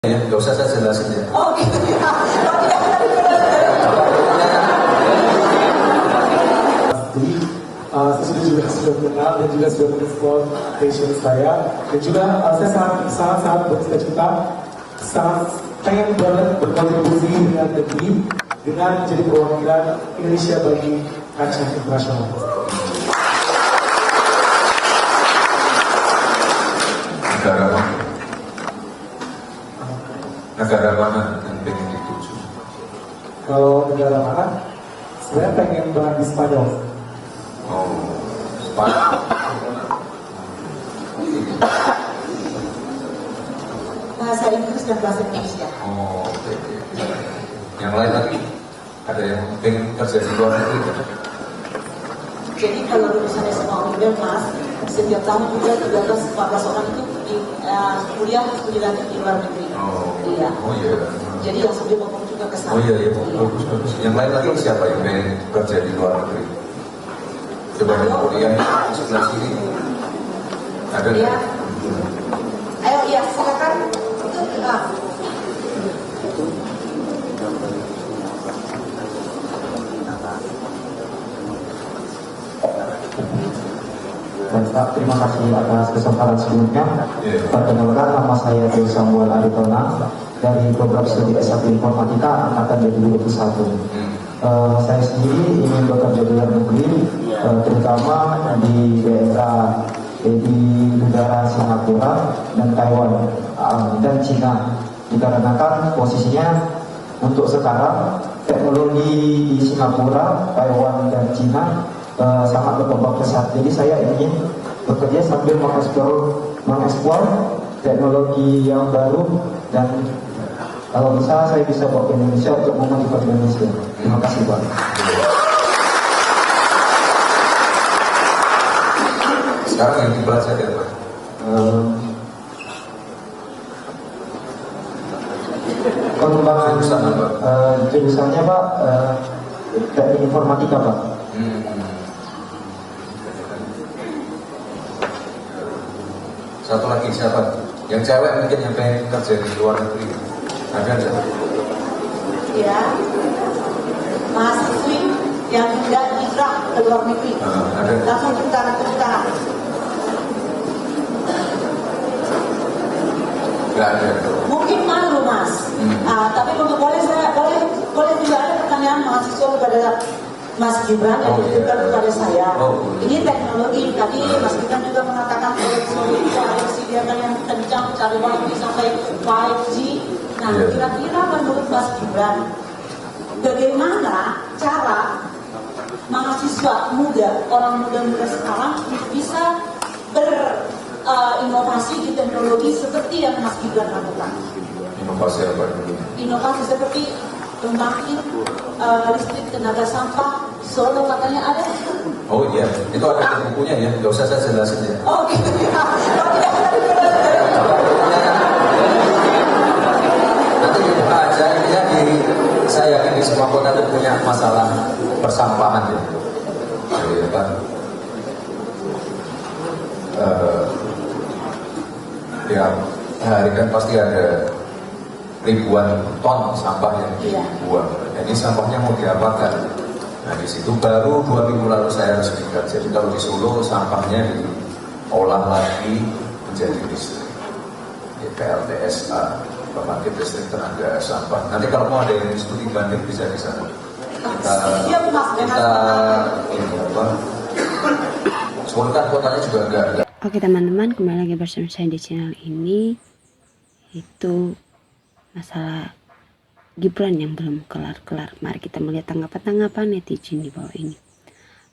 Ya, nggak usah saya jelasin ya. Oh gitu ya. Jadi saya sudah mengenal dan juga sudah merespon passion saya, dan juga saya sangat bercita-cita, sangat pengen banget berkontribusi dengan negeri dengan menjadi perwakilan Indonesia bagi kancah internasional. Negara mana yang pengen dituju? Kalau negara mana? Saya pengen banget di Spanyol. Oh, Spanyol. Bahasa Inggris dan bahasa Indonesia. Oh, oke. Yang lain lagi? Ada yang pengen kerja di luar negeri? Jadi kalau misalnya sama Oliver Mas, setiap tahun juga 13-14 orang itu di kuliah studi lanjut di luar negeri. Oh, iya. Oh iya. Jadi yang sambil ngomong juga ke sana. Oh iya, bagus. Yang lain lagi siapa yang pengen kerja di luar negeri? Coba yang kuliah di sebelah sini. Ada nggak? Iya. Ayo, iya, silakan. Pak, terima kasih atas kesempatan sebelumnya. Perkenalkan, nama saya Dewi Samuel Aritona dari program studi S1 Informatika Angkatan 2021. Saya sendiri ingin bekerja di luar negeri, terutama di daerah di negara Singapura dan Taiwan dan Cina. Dikarenakan posisinya untuk sekarang teknologi di Singapura, Taiwan dan Cina sangat berkembang pesat. Jadi saya ingin bekerja sambil mengeksplor teknologi yang baru, dan kalau bisa saya bisa bawa ke Indonesia untuk memajukan Indonesia. Terima kasih Pak. Sekarang yang dipelajari apa? Pengembangan Jurusan apa? jurusannya Pak, teknik informatika Pak. Satu lagi siapa? Yang cewek mungkin yang pengen kerja di luar negeri. Ada nggak? Ya, mahasiswi yang tidak hijrah ke luar negeri. Ada. Langsung tepuk tangan. Nggak ada. Mungkin malu Mas. Tapi boleh juga ada pertanyaan mahasiswa kepada Mas Gibran yang ditujukan kepada saya. Ini teknologi. Tadi Mas Gibran juga mengatakan proyeksi dia kan yang kencang, cari wifi sampai 5G. Nah, kira-kira menurut Mas Gibran, bagaimana cara mahasiswa muda, orang muda-muda sekarang bisa berinovasi di teknologi seperti yang Mas Gibran lakukan? Inovasi apa dulu? Inovasi seperti pembangkit listrik tenaga sampah Solo katanya ada. Oh iya, itu ada di bukunya ya, nggak usah saya jelasin ya. Oh gitu ya. Nanti dibuka aja, intinya saya yakin di semua kota itu punya masalah persampahan ya. Iya kan? Ya, hari kan pasti ada ribuan ton sampah yang dibuang. Ini sampahnya mau diapakan? Nah di situ baru 2 minggu lalu saya resmikan. Jadi kalau di Solo sampahnya diolah lagi menjadi listrik. Ya, PLTSA, pembangkit listrik tenaga sampah. Nanti kalau mau ada yang studi banding bisa di sana. Kita ini apa? Solo kan kotanya juga enggak. Oke teman-teman, kembali lagi bersama saya di channel ini. Itu masalah Gibran yang belum kelar-kelar. Mari kita melihat tanggapan netizen di bawah ini.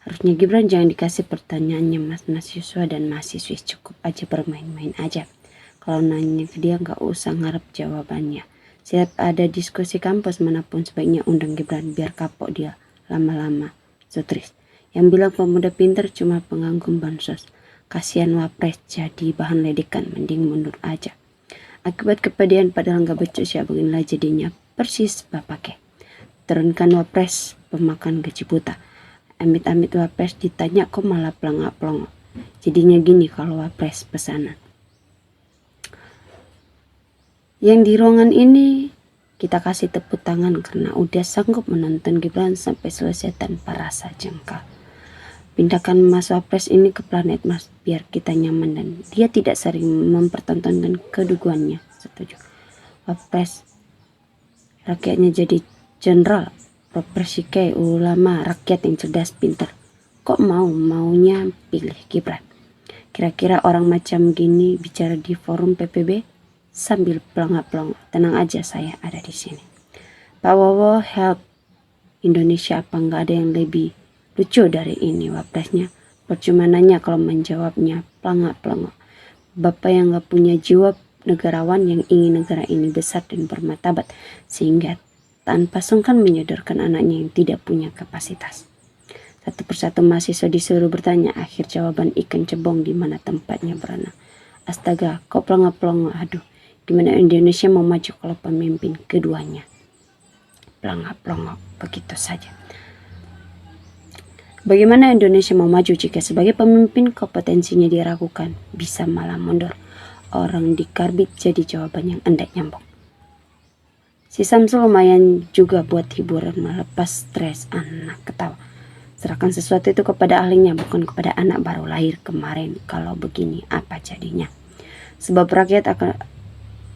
Harusnya Gibran jangan dikasih pertanyaannya mas mahasiswa dan mahasiswi, cukup aja bermain-main aja. Kalau nanya ke dia nggak usah ngarep jawabannya. Setiap ada diskusi kampus manapun sebaiknya undang Gibran biar kapok dia lama-lama. Sutris yang bilang pemuda pintar cuma pengagum bansos. Kasihan wapres jadi bahan ledekan, mending mundur aja. Akibat kepedihan padahal nggak becus ya, beginilah jadinya persis bapaknya. Turunkan wapres pemakan gaji buta. Amit-amit wapres ditanya kok malah pelangak-pelongo. Jadinya gini kalau wapres pesanan. Yang di ruangan ini kita kasih tepuk tangan karena udah sanggup menonton Gibran sampai selesai tanpa rasa jengkel. Pindahkan Mas Wapres ini ke planet Mars biar kita nyaman dan dia tidak sering mempertontonkan keduguannya. Setuju. Wapres rakyatnya jadi jenderal, Propresike ulama rakyat yang cerdas pintar. Kok maunya pilih Gibran? Kira-kira orang macam gini bicara di forum PPB sambil pelongo-pelongo. Tenang aja, saya ada di sini. Pak Wowo, help Indonesia, apa nggak ada yang lebih lucu dari ini? Wapresnya percuma nanya kalau menjawabnya pelongo-pelongo. Bapak yang nggak punya jiwa negarawan yang ingin negara ini besar dan bermartabat sehingga tanpa sungkan menyodorkan anaknya yang tidak punya kapasitas. Satu persatu mahasiswa disuruh bertanya, akhir jawaban ikan cebong di mana tempatnya berenang. Astaga, kok pelongo-pelongo, aduh, gimana Indonesia mau maju kalau pemimpin keduanya? Pelongo-pelongo, begitu saja. Bagaimana Indonesia mau maju jika sebagai pemimpin kompetensinya diragukan, bisa malah mundur? Orang dikarbit jadi jawaban yang endak nyambung. Si Samsul lumayan juga buat hiburan melepas stres anak ketawa. Serahkan sesuatu itu kepada ahlinya, bukan kepada anak baru lahir kemarin. Kalau begini apa jadinya? Sebab rakyat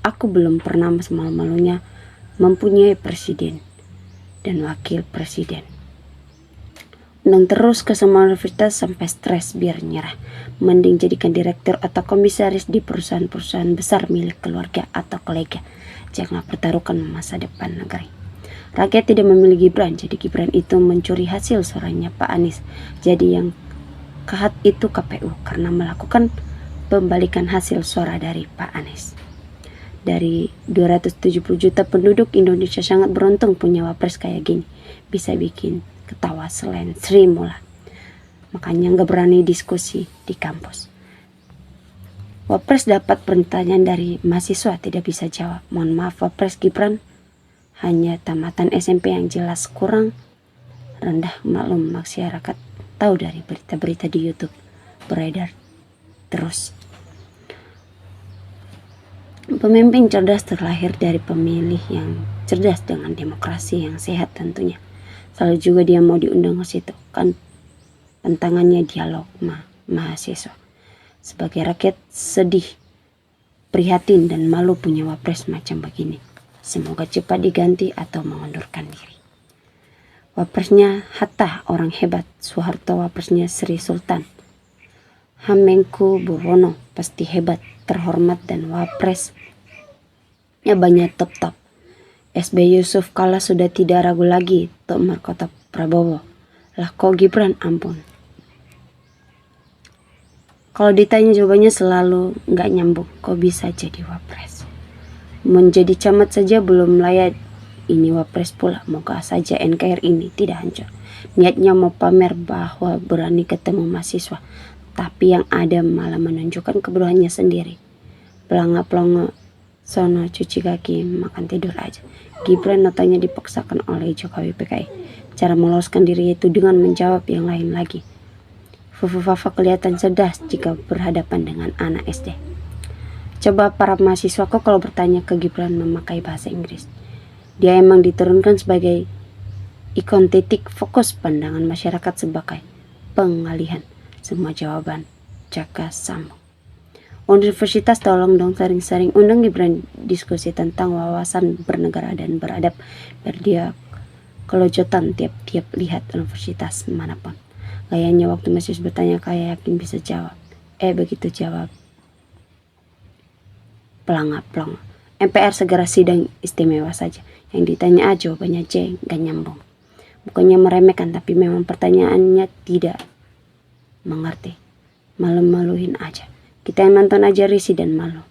aku belum pernah semalu-malunya mempunyai presiden dan wakil presiden. Undang terus ke semua universitas sampai stres biar nyerah. Mending jadikan direktur atau komisaris di perusahaan-perusahaan besar milik keluarga atau kolega. Jangan pertaruhkan masa depan negeri. Rakyat tidak memilih Gibran, jadi Gibran itu mencuri hasil suaranya Pak Anies. Jadi yang kahat itu KPU karena melakukan pembalikan hasil suara dari Pak Anies. Dari 270 juta penduduk, Indonesia sangat beruntung punya wapres kayak gini. Bisa bikin ketawa selain Sri Mulat. Makanya nggak berani diskusi di kampus. Wapres dapat pertanyaan dari mahasiswa tidak bisa jawab. Mohon maaf Wapres Gibran hanya tamatan SMP yang jelas kurang rendah, maklum masyarakat tahu dari berita-berita di YouTube beredar terus. Pemimpin cerdas terlahir dari pemilih yang cerdas dengan demokrasi yang sehat tentunya. Selalu juga dia mau diundang ke situ kan tantangannya dialog mahasiswa. Sebagai rakyat sedih, prihatin dan malu punya wapres macam begini. Semoga cepat diganti atau mengundurkan diri. Wapresnya Hatta, orang hebat. Soeharto wapresnya Sri Sultan. Hamengkubuwono pasti hebat, terhormat dan wapresnya banyak top-top. SB Yusuf Kala sudah tidak ragu lagi untuk Markota Prabowo. Lah kok Gibran, ampun. Kalau ditanya jawabannya selalu nggak nyambung. Kok bisa jadi wapres? Menjadi camat saja belum layak, ini wapres pula. Moga saja NKRI ini tidak hancur. Niatnya mau pamer bahwa berani ketemu mahasiswa, tapi yang ada malah menunjukkan kebodohannya sendiri. Pelongo-pelongo sono cuci kaki, makan tidur aja. Gibran notanya dipaksakan oleh Jokowi PKI. Cara meloloskan diri itu dengan menjawab yang lain lagi. Fufu-fafa kelihatan cerdas jika berhadapan dengan anak SD. Coba para mahasiswa kok kalau bertanya ke Gibran memakai bahasa Inggris. Dia emang diturunkan sebagai ikon titik fokus pandangan masyarakat sebagai pengalihan. Semua jawaban jaga sambung. Universitas tolong dong sering-sering undang Gibran diskusi tentang wawasan bernegara dan beradab biar dia kelojotan tiap-tiap lihat universitas manapun. Kayaknya waktu masih bertanya kayak yakin bisa jawab. Begitu jawab pelangap-pelong. MPR segera sidang istimewa saja. Yang ditanya A jawabannya C, gak nyambung. Bukannya meremehkan tapi memang pertanyaannya tidak mengerti. Malu-maluin aja. Kita yang nonton aja risih dan malu.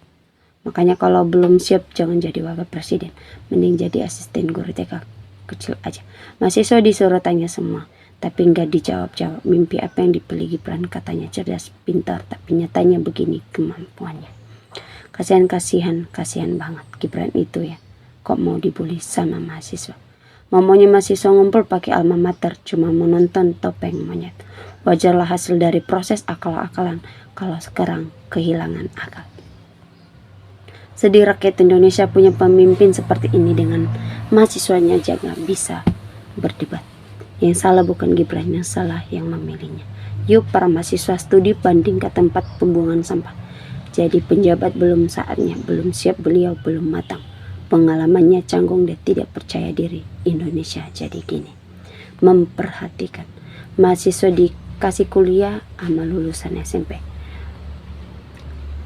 Makanya kalau belum siap jangan jadi wakil presiden. Mending jadi asisten guru TK kecil aja. Mahasiswa disuruh tanya semua. Tapi nggak dijawab-jawab. Mimpi apa yang dipilih Gibran katanya cerdas, pintar, tapi nyatanya begini kemampuannya. Kasihan banget Gibran itu ya. Kok mau dibully sama mahasiswa? Maunya mahasiswa ngumpul pakai alma mater, cuma mau nonton topeng monyet. Wajarlah hasil dari proses akal-akalan kalau sekarang kehilangan akal. Sedih rakyat Indonesia punya pemimpin seperti ini, dengan mahasiswanya aja nggak bisa berdebat. Yang salah bukan Gibran, yang salah yang memilihnya. Yuk para mahasiswa studi banding ke tempat pembuangan sampah. Jadi penjabat belum saatnya, belum siap, beliau belum matang. Pengalamannya canggung dan tidak percaya diri. Indonesia jadi gini. Memperhatikan mahasiswa dikasih kuliah sama lulusan SMP.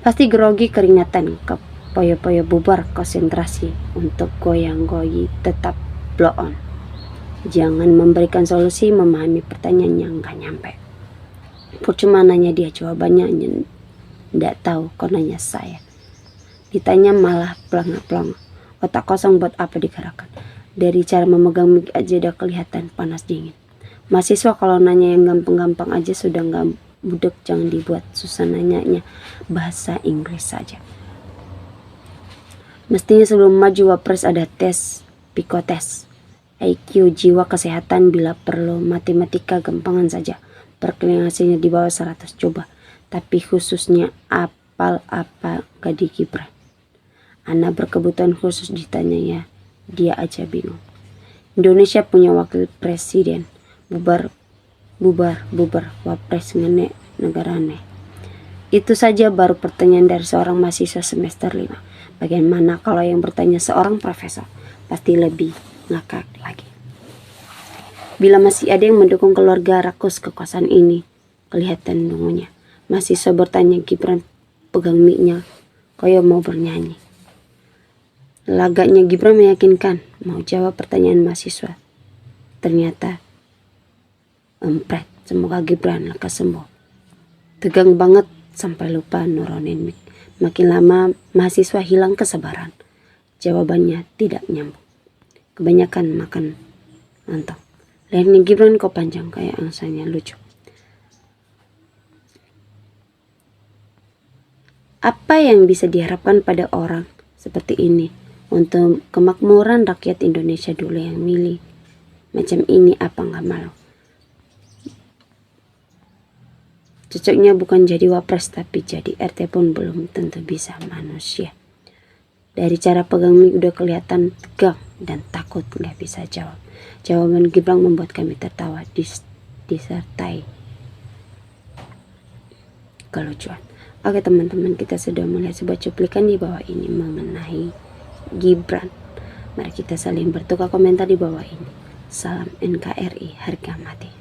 Pasti grogi keringatan, poyo-poyo bubar konsentrasi untuk goyang-goyi tetap blow on. Jangan memberikan solusi, memahami pertanyaan yang gak nyampe. Percuma nanya dia, jawabannya nggak tahu, kok nanya saya. Ditanya malah pelangak-pelangak. Otak kosong buat apa digerakkan? Dari cara memegang mic aja udah kelihatan panas dingin. Mahasiswa kalau nanya yang gampang-gampang aja sudah nggak budek, jangan dibuat susah nanyanya bahasa Inggris saja. Mestinya sebelum maju wapres ada tes, psikotes, IQ, jiwa, kesehatan, bila perlu matematika gampangan saja. Perkalian hasilnya di bawah 100 coba. Tapi khususnya apal apa gak di Gibran. Anak berkebutuhan khusus ditanya ya, dia aja bingung. Indonesia punya wakil presiden, bubar, wapres ngenek negara aneh. Itu saja baru pertanyaan dari seorang mahasiswa semester 5. Bagaimana kalau yang bertanya seorang profesor? Pasti lebih ngakak lagi. Bila masih ada yang mendukung keluarga rakus kekuasaan ini, kelihatan dungunya. Mahasiswa bertanya, Gibran pegang mic-nya, koyo mau bernyanyi. Lagaknya Gibran meyakinkan, mau jawab pertanyaan mahasiswa. Ternyata empret, semoga Gibran lekas sembuh. Tegang banget sampai lupa nurunin mic. Makin lama mahasiswa hilang kesabaran. Jawabannya tidak nyambung. Kebanyakan makan lontong. Lehernya Gibran kok panjang kayak angsanya, lucu. Apa yang bisa diharapkan pada orang seperti ini? Untuk kemakmuran rakyat Indonesia dulu yang milih macam ini, apa nggak malu? Cocoknya bukan jadi wapres, tapi jadi RT pun belum tentu bisa manusia. Dari cara pegang mic udah kelihatan tegang dan takut nggak bisa jawab. Jawaban Gibran membuat kami tertawa disertai kelucuan. Oke teman-teman, kita sudah melihat sebuah cuplikan di bawah ini mengenai Gibran. Mari kita saling bertukar komentar di bawah ini. Salam NKRI, harga mati.